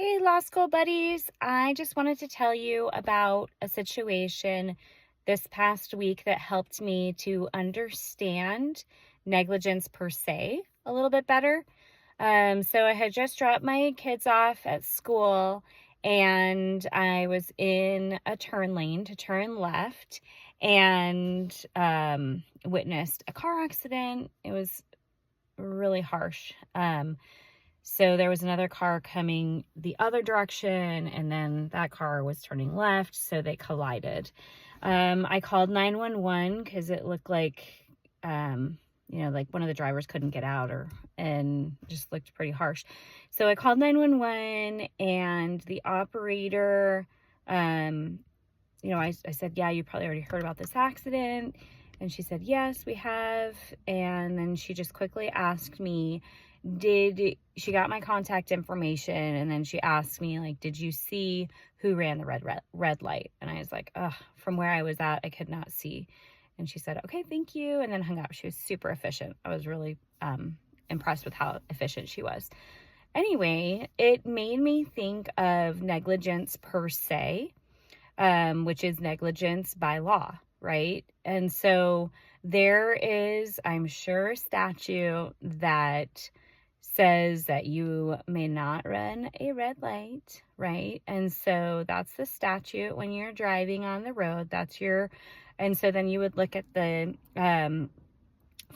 Hey, law school buddies. I just wanted to tell you about a situation this past week that helped me to understand negligence per se a little bit better. So I had just dropped my kids off at school and I was in a turn lane to turn left and witnessed a car accident. It was really harsh. So there was another car coming the other direction, and then that car was turning left, so they collided. I called 911 because it looked like, like one of the drivers couldn't get out and just looked pretty harsh. So I called 911 and the operator, I said, yeah, you probably already heard about this accident. And she said, yes, we have. And then she just quickly asked me, she got my contact information, and then she asked me, like, did you see who ran the red light? And I was like, from where I was at, I could not see. And she said, okay, thank you, and then hung up. She was super efficient. I was really impressed with how efficient she was. Anyway, it made me think of negligence per se, which is negligence by law, right? And so there is, I'm sure, a statute that says that you may not run a red light, right? And so that's the statute when you're driving on the road. And so then you would look at the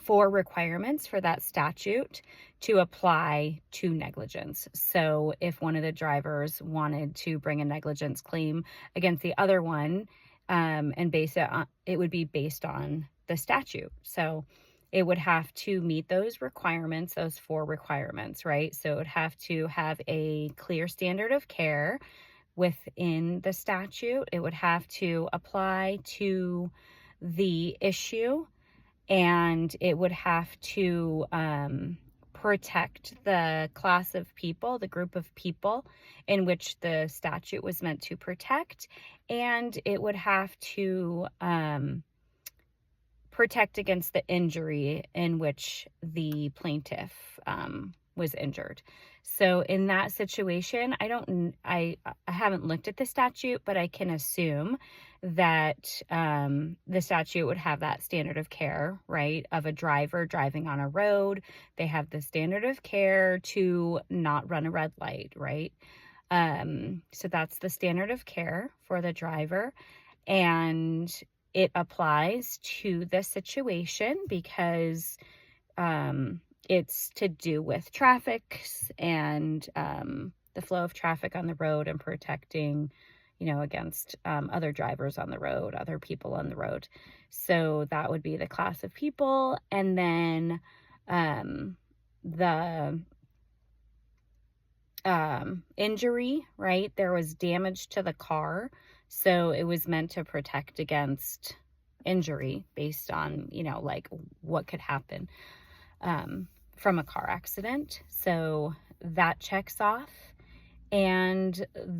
4 requirements for that statute to apply to negligence. So if one of the drivers wanted to bring a negligence claim against the other one, and it would be based on the statute. So it would have to meet those requirements, those 4 requirements, right? So it would have to have a clear standard of care within the statute. It would have to apply to the issue, and it would have to protect the class of people, the group of people in which the statute was meant to protect, and it would have to protect against the injury in which the plaintiff was injured. So in that situation, I haven't looked at the statute, but I can assume that the statute would have that standard of care, right, of a driver driving on a road. They have the standard of care to not run a red light, right? So that's the standard of care for the driver, and it applies to the situation because it's to do with traffic and the flow of traffic on the road and protecting, against other drivers on the road, other people on the road. So that would be the class of people. And then the injury, right? There was damage to the car. So it was meant to protect against injury based on, like what could happen from a car accident. So that checks off. And I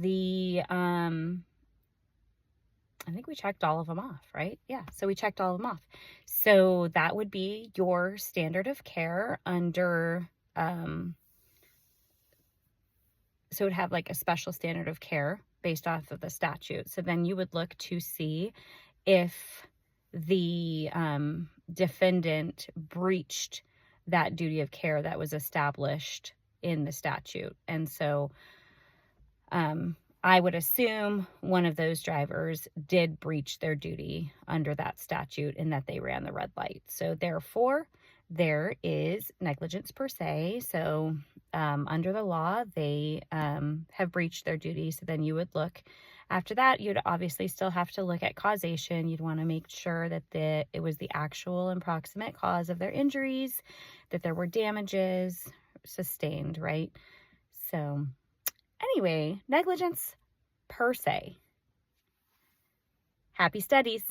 think we checked all of them off, right? Yeah, so we checked all of them off. So that would be your standard of care under, so it would have like a special standard of care based off of the statute. So then you would look to see if the defendant breached that duty of care that was established in the statute. And so I would assume one of those drivers did breach their duty under that statute in that they ran the red light. So therefore, there is negligence per se. So under the law, they have breached their duty. So then you would look after that. You'd obviously still have to look at causation. You'd want to make sure that it was the actual and proximate cause of their injuries, that there were damages sustained, right? So anyway, negligence per se. Happy studies.